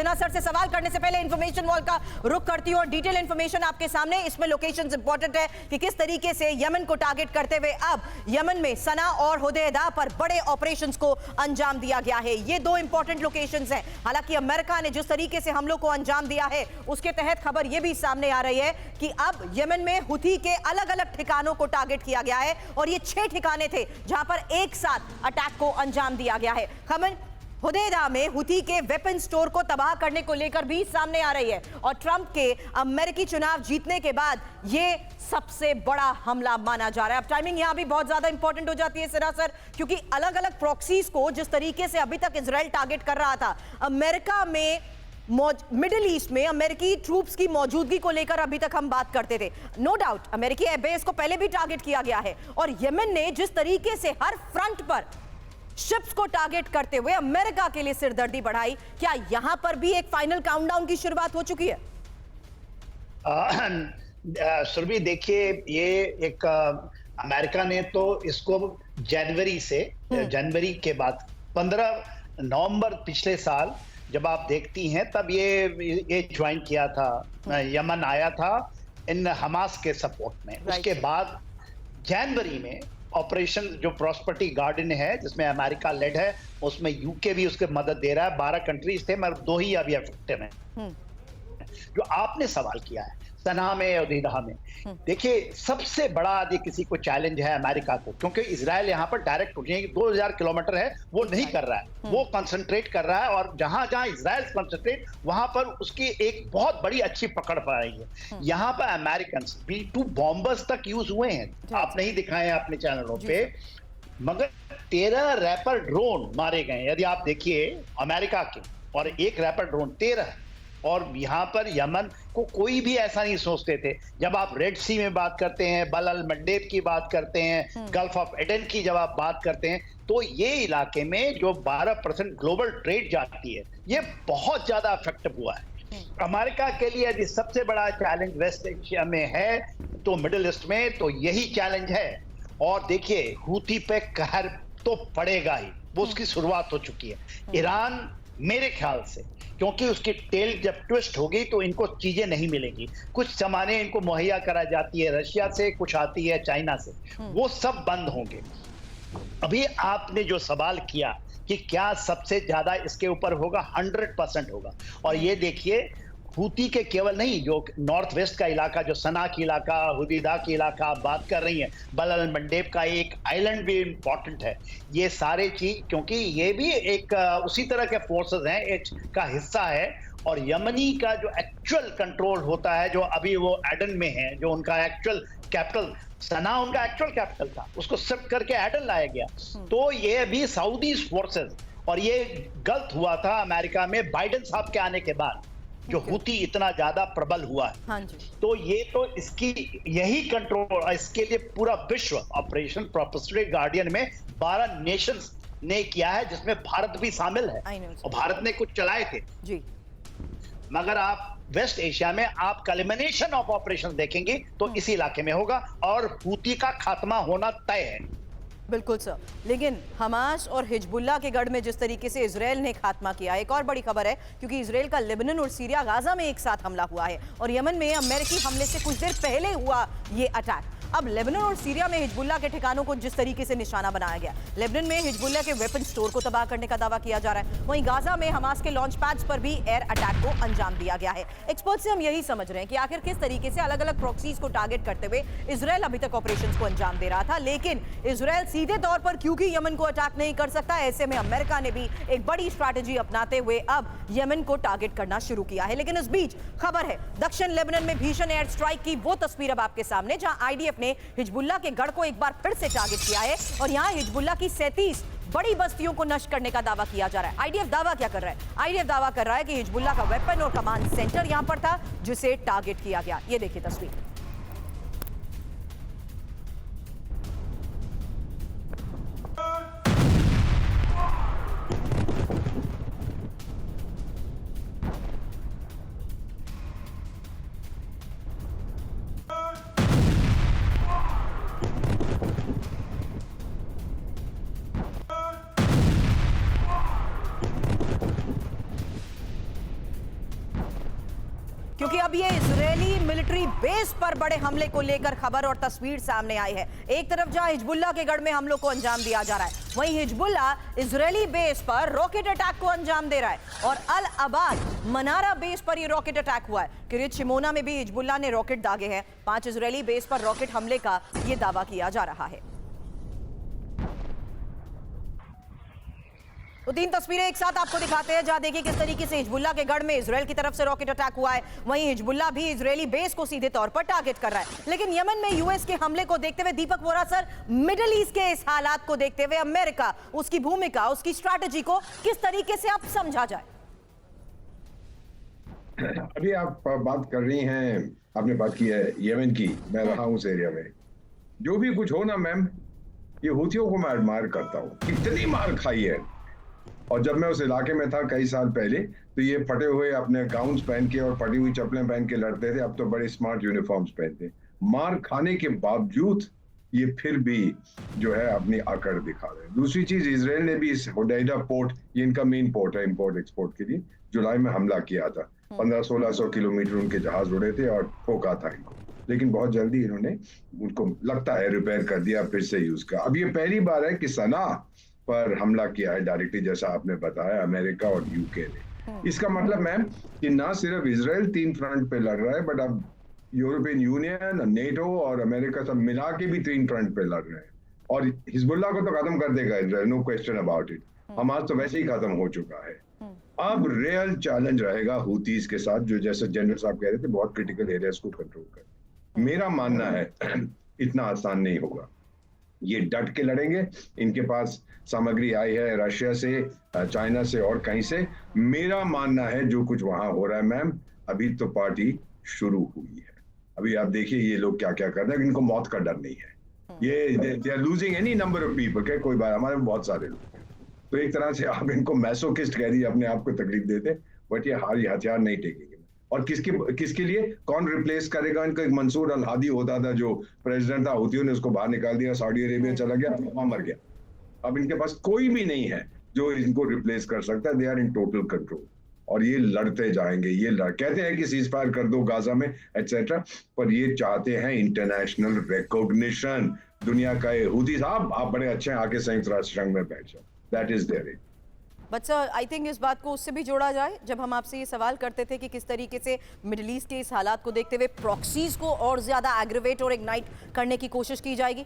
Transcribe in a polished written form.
Sinha sir से सवाल करने से पहले इंफॉर्मेशन वॉल का रुख करती हूं और डिटेल इंफॉर्मेशन आपके सामने। इसमें लोकेशंस इंपॉर्टेंट है कि किस तरीके से यमन को टारगेट करते हुए अब यमन में सना और हुदैदा पर बड़े ऑपरेशंस को अंजाम दिया गया है। ये दो इंपॉर्टेंट लोकेशंस हैं। हालांकि अमेरिका ने जिस तरीके से हमलों को अंजाम दिया है उसके तहत खबर यह भी सामने आ रही है कि अब यमन में हुथी के अलग अलग ठिकानों को टारगेट किया गया है और ये 6 ठिकाने थे जहां पर एक साथ अटैक को अंजाम दिया गया है। खबर हुदैदा में हुथी के वेपन स्टोर को तबाह करने को लेकर भी सामने आ रही है और ट्रंप के अमेरिकी चुनाव जीतने के बाद यह सबसे बड़ा हमला माना जा रहा है। अब टाइमिंग यहां भी बहुत ज्यादा इंपॉर्टेंट हो जाती है सिरा सर, क्योंकि अलग अलग प्रॉक्सीज को जिस तरीके से अभी तक इजराइल टारगेट कर रहा था, अमेरिका में मिडिल ईस्ट में अमेरिकी ट्रूप्स की मौजूदगी को लेकर अभी तक हम बात करते थे। नो डाउट अमेरिकी एयरबेस को पहले भी टारगेट किया गया है और यमन ने जिस तरीके से हर फ्रंट पर शिप्स को टारगेट करते हुए अमेरिका के लिए सिरदर्दी बढ़ाई, क्या यहां पर भी एक फाइनल काउंटडाउन की शुरुआत हो चुकी है? सुरभि देखिए, ये एक अमेरिका ने तो इसको जनवरी के बाद 15 नवंबर पिछले साल जब आप देखती हैं तब ये ज्वाइन किया था, यमन आया था इन हमास के सपोर्ट में। उसके बाद जनवरी में ऑपरेशन जो प्रॉस्पेरिटी गार्डन है जिसमें अमेरिका लेड है, उसमें यूके भी उसके मदद दे रहा है। 12 कंट्रीज थे मगर 2 ही अभी इफेक्टिव हैं। जो आपने सवाल किया है सना में और हुदैदा में, देखिए सबसे बड़ा यदि किसी को चैलेंज है अमेरिका को, क्योंकि इजराइल यहाँ पर डायरेक्ट उठने 2000 किलोमीटर है, वो नहीं कर रहा है, वो कंसंट्रेट कर रहा है और जहां जहां इजराइल कंसंट्रेट वहां पर उसकी एक बहुत बड़ी अच्छी पकड़ पा रही है। यहाँ पर अमेरिकन B-2 बॉम्बर्स तक यूज हुए हैं, आप नहीं दिखाए अपने चैनलों पे, मगर 13 रैपर ड्रोन मारे गए। यदि आप देखिए अमेरिका के, और एक रैपर ड्रोन 13, और यहां पर यमन को कोई भी ऐसा नहीं सोचते थे। जब आप रेड सी में बात करते हैं, बल अल मंडेब की बात करते हैं, गल्फ ऑफ एडन की जब आप बात करते हैं, तो ये इलाके में जो 12% ग्लोबल ट्रेड जाती है, ये बहुत ज्यादा इफेक्टिव हुआ है। अमेरिका के लिए यदि सबसे बड़ा चैलेंज वेस्ट एशिया में है तो मिडिल ईस्ट में तो यही चैलेंज है। और देखिए हूथी पे कहर तो पड़ेगा ही, वो उसकी शुरुआत हो चुकी है। ईरान मेरे ख्याल से, क्योंकि उसकी टेल जब ट्विस्ट होगी तो इनको चीजें नहीं मिलेंगी, कुछ सामानें इनको मुहैया करा जाती है रशिया से, कुछ आती है चाइना से, वो सब बंद होंगे। अभी आपने जो सवाल किया कि क्या सबसे ज्यादा इसके ऊपर होगा, 100% होगा। और ये देखिए हूती के केवल नहीं, जो नॉर्थ वेस्ट का इलाका, जो सना की इलाका, हुदैदा की इलाका आप बात कर रही हैं, बल अल मंडेब का एक आइलैंड भी इंपॉर्टेंट है। ये सारे चीज, क्योंकि ये भी एक उसी तरह के फोर्सेस हैं, एक का हिस्सा है। और यमनी का जो एक्चुअल कंट्रोल होता है, जो अभी वो एडन में है, जो उनका एक्चुअल कैपिटल, सना उनका एक्चुअल कैपिटल था, उसको शिफ्ट करके एडन लाया गया। तो ये भी सऊदी फोर्सेस, और ये गलत हुआ था अमेरिका में बाइडेन साहब के आने के बाद, जो हूती इतना ज्यादा प्रबल हुआ है। हाँ जी। तो ये तो इसकी यही कंट्रोल, इसके लिए पूरा विश्व ऑपरेशन प्रॉस्पेरिटी गार्डियन में 12 नेशंस ने किया है, जिसमें भारत भी शामिल है, और भारत ने कुछ चलाए थे जी। मगर आप वेस्ट एशिया में आप कल्मिनेशन ऑफ ऑपरेशन देखेंगे तो इसी इलाके में होगा और हूती का खात्मा होना तय है। बिल्कुल सर, लेकिन हमास और हिजबुल्लाह के गढ़ में जिस तरीके से इजराइल ने खात्मा किया, एक और बड़ी खबर है, क्योंकि इजराइल का लेबनान और सीरिया गाजा में एक साथ हमला हुआ है और यमन में अमेरिकी हमले से कुछ देर पहले हुआ ये अटैक। अब लेबनान और सीरिया में हिजबुल्लाह के ठिकानों को जिस तरीके से निशाना बनाया गया, लेबनान में हिजबुल्लाह के वेपन स्टोर को तबाह करने का दावा किया जा रहा है, वहीं गाजा में हमास के लॉन्च पैड्स पर भी एयर अटैक को अंजाम दिया गया है। एक्सपर्ट से हम यही समझ रहे हैं कि आखिर किस तरीके से अलग अलग प्रॉक्सीज को टारगेट करते हुए इजराइल अभी तक ऑपरेशंस को अंजाम दे रहा था, लेकिन इजराइल सीधे तौर पर क्योंकि यमन को अटैक नहीं कर सकता, ऐसे में अमेरिका ने भी एक बड़ी स्ट्रैटेजी अपनाते हुए अब यमन को टारगेट करना शुरू किया है। लेकिन इस बीच खबर है दक्षिण लेबनान में भीषण एयर स्ट्राइक की, वो तस्वीर अब आपके सामने, जहां आईडीएफ ने हिजबुल्लाह के गढ़ को एक बार फिर से टारगेट किया है और यहां हिजबुल्लाह की 37 बड़ी बस्तियों को नष्ट करने का दावा किया जा रहा है। आईडीएफ दावा क्या कर रहा है? आईडीएफ दावा कर रहा है कि हिजबुल्लाह का वेपन और कमांड सेंटर यहां पर था जिसे टारगेट किया गया। ये देखिए तस्वीर। क्योंकि अब ये इजरायली मिलिट्री बेस पर बड़े हमले को लेकर खबर और तस्वीर सामने आई है। एक तरफ जहां हिजबुल्लाह के गढ़ में हमलों को अंजाम दिया जा रहा है, वहीं हिजबुल्लाह इजरायली बेस पर रॉकेट अटैक को अंजाम दे रहा है और अल अबाद मनारा बेस पर ये रॉकेट अटैक हुआ है। किरियत शिमोना में भी हिजबुल्लाह ने रॉकेट दागे हैं। 5 इजरायली बेस पर रॉकेट हमले का ये दावा किया जा रहा है। तो 3 तस्वीरें एक साथ आपको दिखाते हैं, जहां देखिए किस तरीके से हिजबुल्लाह के गढ़ में इजराइल की तरफ से रॉकेट अटैक हुआ है। वहीं हिजबुल्लाह भी इजरायली बेस को सीधे तौर पर टारगेट कर रहा है। लेकिन यमन में यूएस के हमले को देखते हुए दीपक वोरा सर, मिडिल ईस्ट के इस हालात को देखते हुए अमेरिका, उसकी भूमिका, उसकी स्ट्रैटेजी को किस तरीके से आप समझा जाए? अभी आप बात कर रही हैं, आपने बात की है यमन की। मैं रहा हूं उस एरिया में। जो भी कुछ हो ना मैम, ये हूथियों को मैं एडमायर करता हूँ। कितनी मार खाई है। और जब मैं उस इलाके में था कई साल पहले, तो ये फटे हुए अपने गाउन्स पहन के और फटी हुई चप्पलें पहन के लड़ते थे। अब तो बड़े स्मार्ट यूनिफॉर्म्स पहनते। मार खाने के बावजूद ये फिर भी जो है अपनी आकड़ दिखा रहे हैं। दूसरी चीज, इजराइल ने भी इस होडेइडा पोर्ट, ये इनका मेन पोर्ट है इंपोर्ट एक्सपोर्ट के लिए, जुलाई में हमला किया था। 1500-1600 किलोमीटर उनके जहाज उड़े थे और ठोका था इनको। लेकिन बहुत जल्दी इन्होंने उनको लगता है रिपेयर कर दिया, फिर से यूज किया। अब ये पहली बार है कि सना पर हमला किया है डायरेक्टली, जैसा आपने बताया, अमेरिका और यूके ने। इसका मतलब मैम कि ना सिर्फ इजराइल 3 फ्रंट पे लड़ रहा है, बट अब यूरोपियन यूनियन, नेटो और अमेरिका सब मिला के भी 3 फ्रंट पे लड़ रहे हैं। और हिजबुल्लाह को तो खत्म कर देगा Israel, no question about it. Hamas तो वैसे ही खत्म हो चुका है। अब रियल चैलेंज रहेगा हूतीज के साथ, जो जैसे जनरल साहब कह रहे थे, बहुत क्रिटिकल एरियाज को कंट्रोल कर। मेरा मानना है इतना आसान नहीं होगा। ये डट के लड़ेंगे। इनके पास सामग्री आई है रशिया से, चाइना से और कहीं से। मेरा मानना है जो कुछ वहां हो रहा है मैम, अभी तो पार्टी शुरू हुई है। अभी आप देखिए ये लोग क्या क्या कर रहे हैं। इनको मौत का डर नहीं है। ये they are losing any number of people. क्या कोई बात, हमारे बहुत सारे लोग हैं। तो एक तरह से आप इनको मैसोकिस्ट कह दिए, अपने आप को तकलीफ देते, बट ये हथियार नहीं टेकेंगे। और किसके लिए कौन रिप्लेस करेगा इनको? एक मंसूर अल हादी होता था जो प्रेसिडेंट था, हूथियों ने उसको बाहर निकाल दिया, सऊदी अरेबिया चला गया, वहां मर गया। अब इनके पास कोई भी नहीं है जो इनको रिप्लेस कर सकता है। They are in total control और ये लड़ते जाएंगे। ये कहते हैं कि सीज फायर कर दो गाजा में एटसेट्रा, पर ये चाहते हैं इंटरनेशनल रिकॉग्निशन। दुनिया का हूथी साहब आप बड़े अच्छे हैं, आके संयुक्त राष्ट्र संघ में बैठ जाओ। That is there. But sir, I think इस बात को उससे भी जोड़ा जाए, जब हम आपसे ये सवाल करते थे कि किस तरीके से मिडिल ईस्ट के इस हालात को देखते हुए प्रॉक्सीज को और ज्यादा एग्रीवेट और इग्नाइट करने की कोशिश की जाएगी।